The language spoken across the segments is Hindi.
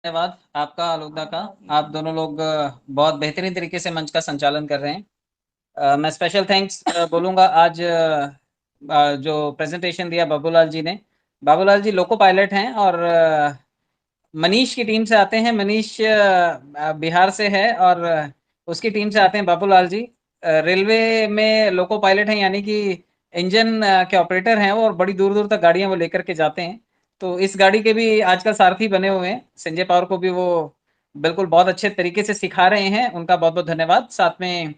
धन्यवाद आपका आलोकदा का। आप दोनों लोग बहुत बेहतरीन तरीके से मंच का संचालन कर रहे हैं। मैं स्पेशल थैंक्स बोलूँगा आज जो प्रेजेंटेशन दिया बाबूलाल जी ने। बाबूलाल जी लोको पायलट हैं और मनीष की टीम से आते हैं। मनीष बिहार से है और उसकी टीम से आते हैं बाबूलाल जी। रेलवे में लोको पायलट हैं, यानी कि इंजन के ऑपरेटर हैं वो, और बड़ी दूर दूर तक गाड़ियां वो लेकर के जाते हैं। तो इस गाड़ी के भी आजकल सारथी बने हुए हैं। संजय पावर को भी वो बिल्कुल बहुत अच्छे तरीके से सिखा रहे हैं, उनका बहुत बहुत धन्यवाद। साथ में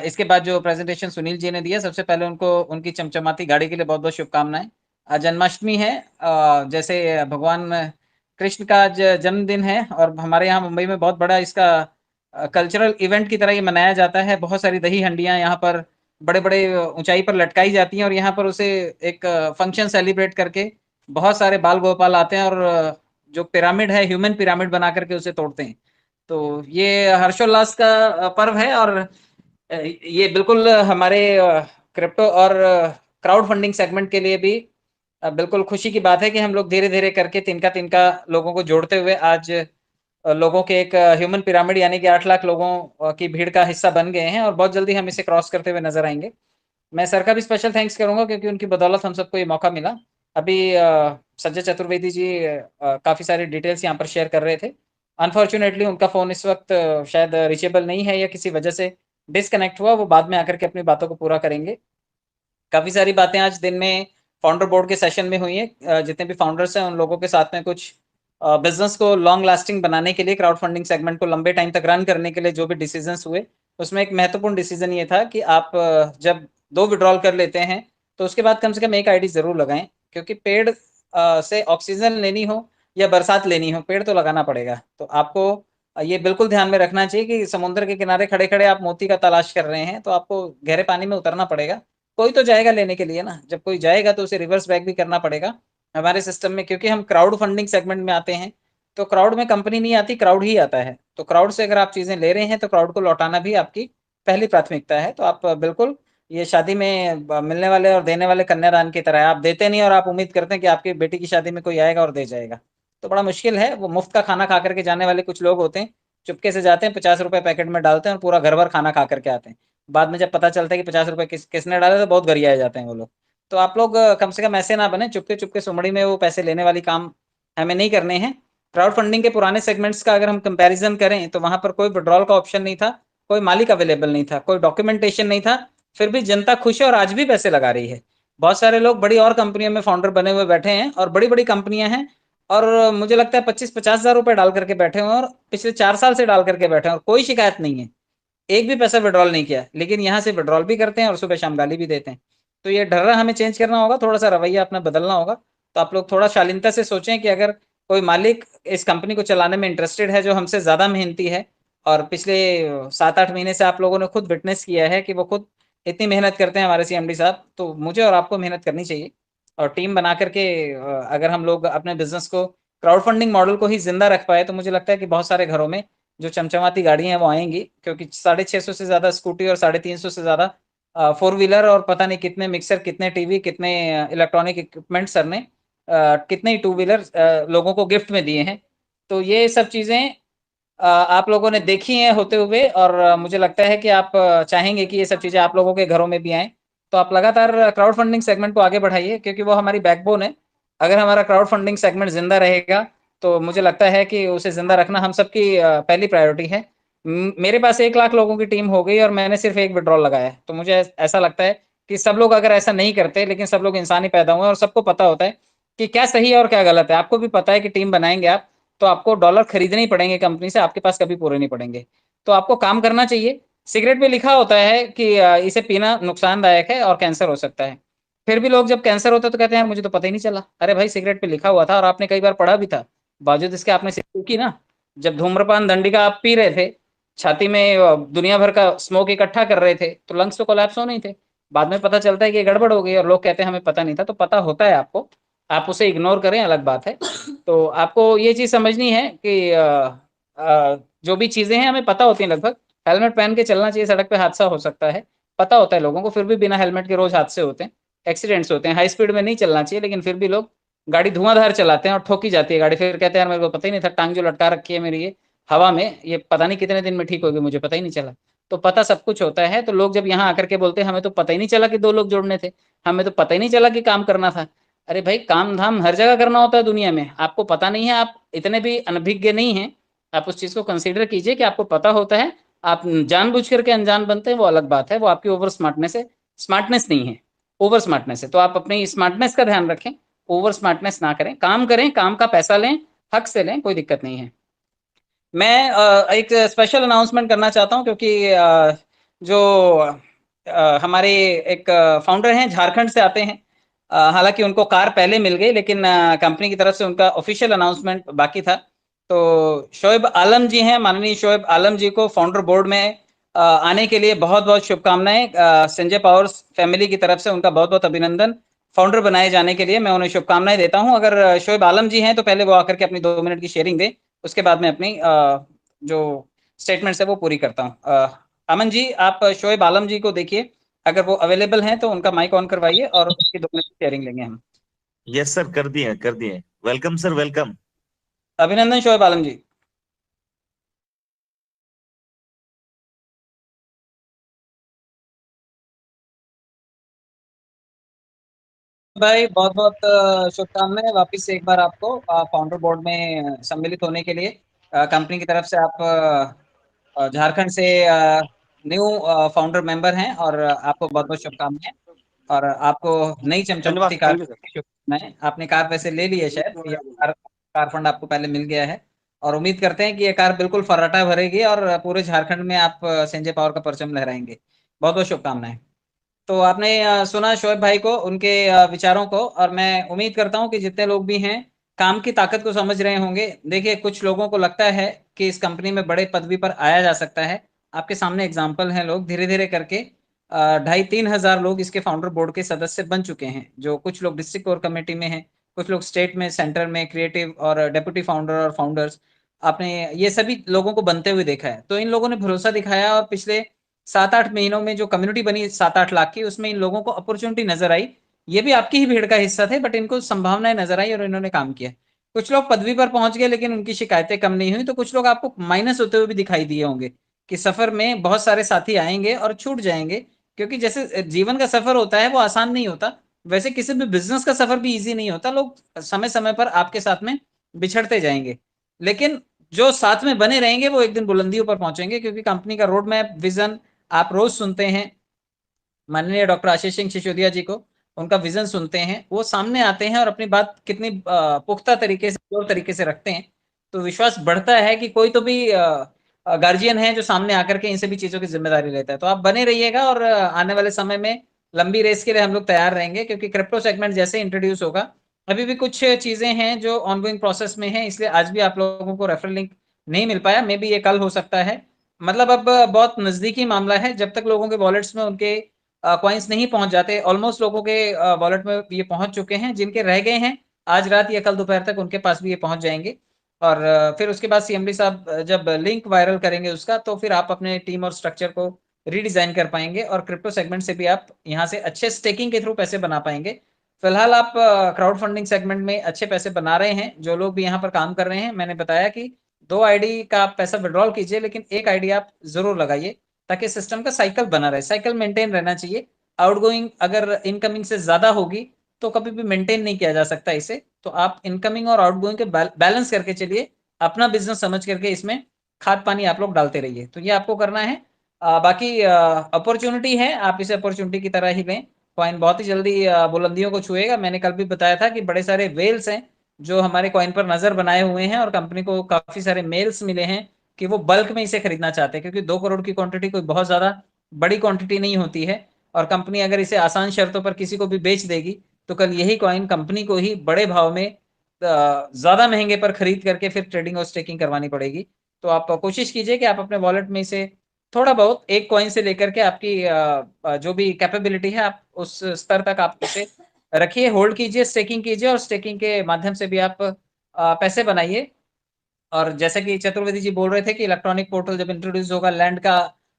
इसके बाद जो प्रेजेंटेशन सुनील जी ने दिया, सबसे पहले उनको उनकी चमचमाती गाड़ी के लिए बहुत बहुत शुभकामनाएं। जन्माष्टमी है, जैसे भगवान कृष्ण का आज जन्मदिन है, और हमारे यहाँ मुंबई में बहुत बड़ा इसका कल्चरल इवेंट की तरह ये मनाया जाता है। बहुत सारी दही हंडियां यहाँ पर बड़े बड़े ऊंचाई पर लटकाई जाती हैं, और यहाँ पर उसे एक फंक्शन सेलिब्रेट करके बहुत सारे बाल गोपाल आते हैं और जो पिरामिड है, ह्यूमन पिरामिड बना करके उसे तोड़ते हैं। तो ये हर्षोल्लास का पर्व है, और ये बिल्कुल हमारे क्रिप्टो और क्राउड फंडिंग सेगमेंट के लिए भी बिल्कुल खुशी की बात है कि हम लोग धीरे धीरे करके तिनका तिनका लोगों को जोड़ते हुए आज लोगों के एक ह्यूमन पिरामिड यानी कि 8 लाख लोगों की भीड़ का हिस्सा बन गए हैं, और बहुत जल्दी हम इसे क्रॉस करते हुए नजर आएंगे। मैं सर का भी स्पेशल थैंक्स करूंगा, क्योंकि उनकी बदौलत हम सबको ये मौका मिला। अभी संजय चतुर्वेदी जी काफी सारी डिटेल्स यहाँ पर शेयर कर रहे थे। अनफॉर्चुनेटली उनका फोन इस वक्त शायद रिचेबल नहीं है, या किसी वजह से डिस्कनेक्ट हुआ। वो बाद में आकर के अपनी बातों को पूरा करेंगे। काफी सारी बातें आज दिन में फाउंडर बोर्ड के सेशन में हुई है। जितने भी फाउंडर्स हैं उन लोगों के साथ में कुछ बिजनेस को लॉन्ग लास्टिंग बनाने के लिए, क्राउड फंडिंग सेगमेंट को लंबे टाइम तक रन करने के लिए जो भी डिसीजंस हुए, उसमें एक महत्वपूर्ण डिसीजन ये था कि आप जब 2 विड्रॉल कर लेते हैं तो उसके बाद कम से कम एक आईडी जरूर लगाएं, क्योंकि पेड़ से ऑक्सीजन लेनी हो या बरसात लेनी हो, पेड़ तो लगाना पड़ेगा। तो आपको ये बिल्कुल ध्यान में रखना चाहिए कि समुद्र के किनारे खड़े खड़े आप मोती का तलाश कर रहे हैं, तो आपको गहरे पानी में उतरना पड़ेगा। कोई तो जाएगा लेने के लिए ना, जब कोई जाएगा तो उसे रिवर्स बैक भी करना पड़ेगा हमारे सिस्टम में, क्योंकि हम क्राउड फंडिंग सेगमेंट में आते हैं। तो क्राउड में कंपनी नहीं आती, क्राउड ही आता है। तो क्राउड से अगर आप चीजें ले रहे हैं तो क्राउड को लौटाना भी आपकी पहली प्राथमिकता है। तो आप बिल्कुल ये शादी में मिलने वाले और देने वाले कन्यादान की तरह है। आप देते नहीं और आप उम्मीद करते हैं कि आपकी बेटी की शादी में कोई आएगा और दे जाएगा, तो बड़ा मुश्किल है। वो मुफ्त का खाना खा करके जाने वाले कुछ लोग होते हैं, चुपके से जाते हैं, 50 रुपए पैकेट में डालते हैं और पूरा घर भर खाना खा करके आते हैं। बाद में जब पता चलता है कि 50 रुपए किसने डाले, तो बहुत गरियाए जाते हैं वो लोग। तो आप लोग कम से कम ऐसे ना बने, चुपके चुपके सुमड़ी में वो पैसे लेने वाली काम हमें नहीं करने हैं। क्राउड फंडिंग के पुराने सेगमेंट्स का अगर हम कंपैरिजन करें तो वहां पर कोई विड्रॉल का ऑप्शन नहीं था, कोई मालिक अवेलेबल नहीं था, कोई डॉक्यूमेंटेशन नहीं था। फिर भी जनता खुश है और आज भी पैसे लगा रही है। बहुत सारे लोग बड़ी और कंपनियों में फाउंडर बने हुए बैठे हैं, और बड़ी बड़ी कंपनियां हैं, और मुझे लगता है 25-50 हजार रुपए डाल करके बैठे हुए हैं, और पिछले 4 साल से डाल करके बैठे हैं, और कोई शिकायत नहीं है। एक भी पैसा विड्रॉल नहीं किया, लेकिन यहाँ से विड्रॉल भी करते हैं और सुबह शाम गाली भी देते हैं। तो ये ढर्रा हमें चेंज करना होगा, थोड़ा सा रवैया अपना बदलना होगा। तो आप लोग थोड़ा शालीनता से सोचें कि अगर कोई मालिक इस कंपनी को चलाने में इंटरेस्टेड है, जो हमसे ज्यादा मेहनती है, और पिछले 7-8 महीने से आप लोगों ने खुद विटनेस किया है कि वो खुद इतनी मेहनत करते हैं हमारे सीएमडी साहब, तो मुझे और आपको मेहनत करनी चाहिए। और टीम बना करके अगर हम लोग अपने बिजनेस को, क्राउड फंडिंग मॉडल को ही जिंदा रख पाए, तो मुझे लगता है कि बहुत सारे घरों में जो चमचमाती गाड़ियां हैं वो आएंगी। क्योंकि 650 से ज्यादा स्कूटी और 350 से ज्यादा फोर व्हीलर, और पता नहीं कितने मिक्सर, कितने टीवी, कितने इलेक्ट्रॉनिक इक्विपमेंट सर ने कितने ही टू व्हीलर लोगों को गिफ्ट में दिए हैं। तो ये सब चीजें आप लोगों ने देखी हैं होते हुए, और मुझे लगता है कि आप चाहेंगे कि ये सब चीजें आप लोगों के घरों में भी आए। तो आप लगातार क्राउड फंडिंग सेगमेंट को आगे बढ़ाइए, क्योंकि वो हमारी बैकबोन है। अगर हमारा क्राउड फंडिंग सेगमेंट जिंदा रहेगा तो मुझे लगता है कि उसे जिंदा रखना हम सबकी पहली प्रायोरिटी है। मेरे पास 1 लाख लोगों की टीम हो गई और मैंने सिर्फ एक विड्रॉल लगाया है, तो मुझे ऐसा लगता है कि सब लोग अगर ऐसा नहीं करते, लेकिन सब लोग इंसान ही पैदा हुए हैं और सबको पता होता है कि क्या सही है और क्या गलत है। आपको भी पता है कि टीम बनाएंगे आप, तो आपको डॉलर खरीदने ही पड़ेंगे कंपनी से, आपके पास कभी पूरे नहीं पड़ेंगे। तो आपको काम करना चाहिए। सिगरेट पे लिखा होता है कि इसे पीना नुकसानदायक है और कैंसर हो सकता है। फिर भी लोग जब कैंसर होता है तो कहते हैं यार मुझे तो पता ही नहीं चला। अरे भाई, सिगरेट पे लिखा हुआ था और आपने कई बार पढ़ा भी था, बावजूद इसके आपने सिगरेट फूकी ना। जब धूम्रपान दंडिका आप पी रहे थे, छाती में दुनिया भर का स्मोक इकट्ठा कर रहे थे, तो लंग्स तो कोलैप्स हो नहीं थे। बाद में पता चलता है कि ये गड़बड़ हो गई और लोग कहते हैं हमें पता नहीं था। तो पता होता है आपको, आप उसे इग्नोर करें अलग बात है। तो आपको ये चीज समझनी है कि जो भी चीजें हैं हमें पता होती हैं लगभग। हेलमेट पहन के चलना चाहिए, सड़क पे हादसा हो सकता है, पता होता है लोगों को, फिर भी बिना हेलमेट के रोज हादसे होते हैं, एक्सीडेंट्स होते हैं। हाई स्पीड में नहीं चलना चाहिए, लेकिन फिर भी लोग गाड़ी धुआंधार चलाते हैं और ठोकी जाती है गाड़ी, फिर कहते हैं यार मेरे को पता ही नहीं था, टांग जो लटका रखी है मेरी ये हवा में, ये पता नहीं कितने दिन में ठीक होगी, मुझे पता ही नहीं चला। तो पता सब कुछ होता है। तो लोग जब यहाँ आकर के बोलते हैं हमें तो पता ही नहीं चला कि दो लोग जोड़ने थे, हमें तो पता ही नहीं चला कि काम करना था। अरे भाई, काम धाम हर जगह करना होता है दुनिया में, आपको पता नहीं है, आप इतने भी अनभिज्ञ नहीं हैं। आप उस चीज को कंसीडर कीजिए कि आपको पता होता है, आप जानबूझ करके अनजान बनते हैं, वो अलग बात है, वो आपकी ओवर स्मार्टनेस है। स्मार्टनेस नहीं है, ओवर स्मार्टनेस है। तो आप अपनी स्मार्टनेस का ध्यान रखें, ओवर स्मार्टनेस ना करें, काम करें, काम का पैसा लें, हक से लें, कोई दिक्कत नहीं है। मैं एक स्पेशल अनाउंसमेंट करना चाहता हूं, क्योंकि जो हमारे एक फाउंडर हैं, झारखंड से आते हैं। हालांकि उनको कार पहले मिल गई, लेकिन कंपनी की तरफ से उनका ऑफिशियल अनाउंसमेंट बाकी था। तो शोएब आलम जी हैं, माननीय शोएब आलम जी को फाउंडर बोर्ड में आने के लिए बहुत बहुत शुभकामनाएं। संजय पावर फैमिली की तरफ से उनका बहुत बहुत अभिनंदन। फाउंडर बनाए जाने के लिए मैं उन्हें शुभकामनाएं देता हूं। अगर शोएब आलम जी हैं तो पहले वो आकर के अपनी 2 मिनट की शेयरिंग दें, उसके बाद मैं अपनी जो स्टेटमेंट्स है वो पूरी करता हूँ। अमन जी, आप शोएब आलम जी को देखिए, अगर वो अवेलेबल हैं तो उनका माइक ऑन करवाइए और उसकी 2 मिनट की शेयरिंग लेंगे हम। यस सर, कर दिए कर दिए। Welcome sir, welcome. अभिनंदन शोएब आलम जी। भाई बहुत बहुत शुभकामनाएं वापस से एक बार आपको फाउंडर बोर्ड में सम्मिलित होने के लिए। कंपनी की तरफ से आप झारखंड से न्यू फाउंडर मेंबर हैं, और आपको बहुत बहुत शुभकामनाएं। और आपको नई धन्यवाद, चमचमती कार थैंक यू सर। की शुभकामनाएं। आपने कार वैसे ले ली है शायद, या कार फंड आपको पहले मिल गया है, और उम्मीद करते हैं कि ये कार बिल्कुल फर्राटा भरेगी और पूरे झारखंड में आप संजय पावर का परचम लहराएंगे। बहुत बहुत शुभकामनाएं। तो आपने सुना शोएब भाई को, उनके विचारों को, और मैं उम्मीद करता हूं कि जितने लोग भी हैं काम की ताकत को समझ रहे होंगे। देखिए, कुछ लोगों को लगता है कि इस कंपनी में बड़े पदवी पर आया जा सकता है। आपके सामने एग्जाम्पल हैं, लोग धीरे धीरे करके 2,500-3,000 लोग इसके फाउंडर बोर्ड के सदस्य बन चुके हैं, जो कुछ लोग डिस्ट्रिक्ट कोर कमेटी में हैं, कुछ लोग स्टेट में, सेंटर में, क्रिएटिव और डेप्यूटी फाउंडर और फाउंडर्स। आपने ये सभी लोगों को बनते हुए देखा है। तो इन लोगों ने भरोसा दिखाया, और पिछले 7-8 महीनों में जो कम्युनिटी बनी 7-8 लाख की, उसमें इन लोगों को अपॉर्चुनिटी नजर आई। ये भी आपकी ही भीड़ का हिस्सा थे, बट इनको संभावनाएं नजर आई और इन्होंने काम किया। कुछ लोग पदवी पर पहुंच गए, लेकिन उनकी शिकायतें कम नहीं हुई। तो कुछ लोग आपको माइनस होते हुए भी दिखाई दिए होंगे कि सफर में बहुत सारे साथी आएंगे और छूट जाएंगे। क्योंकि जैसे जीवन का सफर होता है वो आसान नहीं होता, वैसे किसी भी बिजनेस का सफर भी इजी नहीं होता। लोग समय समय पर आपके साथ में बिछड़ते जाएंगे, लेकिन जो साथ में बने रहेंगे वो एक दिन बुलंदियों पर पहुंचेंगे। क्योंकि कंपनी का रोड मैप, विजन आप रोज सुनते हैं, माननीय डॉक्टर आशीष सिंह सिसोदिया जी को, उनका विजन सुनते हैं, वो सामने आते हैं और अपनी बात कितनी पुख्ता तरीके से, जोर तरीके से रखते हैं। तो विश्वास बढ़ता है कि कोई तो भी गार्जियन है जो सामने आकर के इन सभी चीजों की जिम्मेदारी लेता है। तो आप बने रहिएगा, और आने वाले समय में लंबी रेस के लिए हम लोग तैयार रहेंगे, क्योंकि क्रिप्टो सेगमेंट जैसे इंट्रोड्यूस होगा, अभी भी कुछ चीजें हैं जो ऑनगोइंग प्रोसेस में है, इसलिए आज भी आप लोगों को रेफरल लिंक नहीं मिल पाया। मे बी ये कल हो सकता है। मतलब अब बहुत नजदीकी मामला है, जब तक लोगों के वॉलेट्स में उनके कॉइन्स नहीं पहुंच जाते। ऑलमोस्ट लोगों के वॉलेट में ये पहुंच चुके हैं, जिनके रह गए हैं आज रात या कल दोपहर तक उनके पास भी ये पहुंच जाएंगे। और फिर उसके बाद सीएमडी साहब जब लिंक वायरल करेंगे उसका, तो फिर आप अपने टीम और स्ट्रक्चर को रीडिजाइन कर पाएंगे, और क्रिप्टो सेगमेंट से भी आप यहाँ से अच्छे स्टेकिंग के थ्रू पैसे बना पाएंगे। फिलहाल आप क्राउड फंडिंग सेगमेंट में अच्छे पैसे बना रहे हैं। जो लोग भी यहाँ पर काम कर रहे हैं, मैंने बताया कि 2 आईडी का आप पैसा विड्रॉल कीजिए, लेकिन एक आईडी आप जरूर लगाइए, ताकि सिस्टम का साइकिल बना रहे, साइकिल मेंटेन रहना चाहिए। आउटगोइंग अगर इनकमिंग से ज्यादा होगी तो कभी भी मेंटेन नहीं किया जा सकता इसे। तो आप इनकमिंग और आउटगोइंग के बैलेंस करके चलिए, अपना बिजनेस समझ करके इसमें खाद पानी आप लोग डालते रहिए। तो ये आपको करना है। बाकी अपॉर्चुनिटी है, आप इसे अपॉर्चुनिटी की तरह ही लें। कॉइन बहुत ही जल्दी बुलंदियों को छुएगा। मैंने कल भी बताया था कि बड़े सारे वेल्स हैं जो हमारे कॉइन पर नजर बनाए हुए हैं, और कंपनी को काफी सारे मेल्स मिले हैं कि वो बल्क में इसे खरीदना चाहते हैं, क्योंकि 2 करोड़ की क्वांटिटी कोई बहुत ज्यादा बड़ी क्वांटिटी नहीं होती है। और कंपनी अगर इसे आसान शर्तों पर किसी को भी बेच देगी, तो कल यही कॉइन कंपनी को ही बड़े भाव में ज्यादा महंगे पर खरीद करके फिर ट्रेडिंग और स्टेकिंग करवानी पड़ेगी। तो आप कोशिश कीजिए कि आप अपने वॉलेट में इसे थोड़ा बहुत, एक कॉइन से लेकर के आपकी जो भी कैपेबिलिटी है, आप उस स्तर तक आप इसे रखिए, होल्ड कीजिए, स्टेकिंग कीजिए, और स्टेकिंग के माध्यम से भी आप पैसे बनाइए। और जैसे कि चतुर्वेदी जी बोल रहे थे कि इलेक्ट्रॉनिक पोर्टल जब इंट्रोड्यूस होगा, लैंड का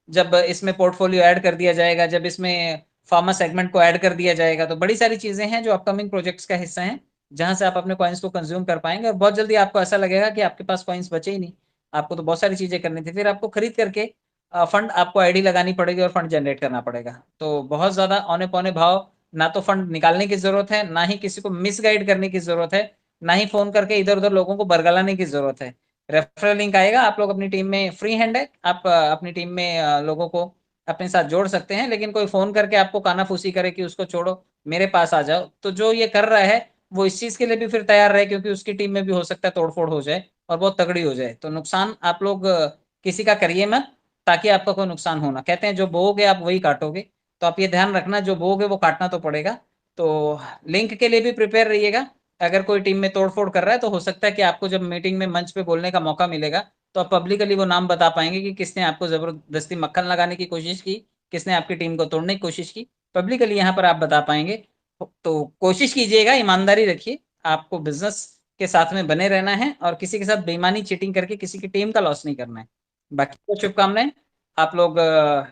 जब इसमें पोर्टफोलियो ऐड कर दिया जाएगा, जब इसमें फार्मा सेगमेंट को ऐड कर दिया जाएगा, तो बड़ी सारी चीजें हैं जो अपकमिंग प्रोजेक्ट्स का हिस्सा हैं। जहां से आप अपने कॉइन्स को कंज्यूम कर पाएंगे, और बहुत जल्दी आपको ऐसा लगेगा कि आपके पास कॉइन्स बचे ही नहीं, आपको तो बहुत सारी चीजें करनी थी, फिर आपको खरीद करके फंड, आपको आईडी लगानी पड़ेगी और फंड जनरेट करना पड़ेगा। तो बहुत ज्यादा औने पौने भाव, ना तो फंड निकालने की जरूरत है, ना ही किसी को मिसगाइड करने की जरूरत है, ना ही फोन करके इधर उधर लोगों को बरगलाने की जरूरत है। रेफरल लिंक आएगा, आप लोग अपनी टीम में फ्री हैंड है, आप अपनी टीम में लोगों को अपने साथ जोड़ सकते हैं, लेकिन कोई फोन करके आपको कानाफूसी करे कि उसको छोड़ो मेरे पास आ जाओ, तो जो ये कर रहा है वो इस चीज के लिए भी फिर तैयार रहे, क्योंकि उसकी टीम में भी हो सकता है तोड़फोड़ हो जाए और बहुत तगड़ी हो जाए। तो नुकसान आप लोग किसी का करिए मत, ताकि आपका कोई नुकसान हो ना। कहते हैं जो बोओगे आप वही काटोगे, तो आप ये ध्यान रखना, जो बोओगे वो काटना तो पड़ेगा। तो लिंक के लिए भी प्रिपेयर रहिएगा। अगर कोई टीम में तोड़फोड़ कर रहा है तो हो सकता है कि आपको जब मीटिंग में मंच पे बोलने का मौका मिलेगा, तो आप पब्लिकली वो नाम बता पाएंगे कि किसने आपको जबरदस्ती मक्खन लगाने की कोशिश की, किसने आपकी टीम को तोड़ने की कोशिश की। पब्लिकली यहाँ पर आप बता पाएंगे। तो कोशिश कीजिएगा, ईमानदारी रखिए, आपको बिजनेस के साथ में बने रहना है और किसी के साथ बेईमानी चीटिंग करके किसी की टीम का लॉस नहीं करना है। बाकी तो शुभकामनाएं। आप लोग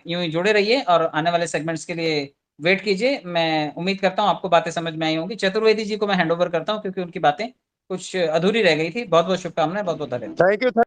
यूं ही जुड़े रहिए और आने वाले सेगमेंट्स के लिए वेट कीजिए। मैं उम्मीद करता हूँ आपको बातें समझ में आई होंगी। चतुर्वेदी जी को मैं हैंड ओवर करता हूँ, क्योंकि उनकी बातें कुछ अधूरी रह गई थी। बहुत बहुत शुभकामनाएं, बहुत बहुत धन्यवाद। Thank you.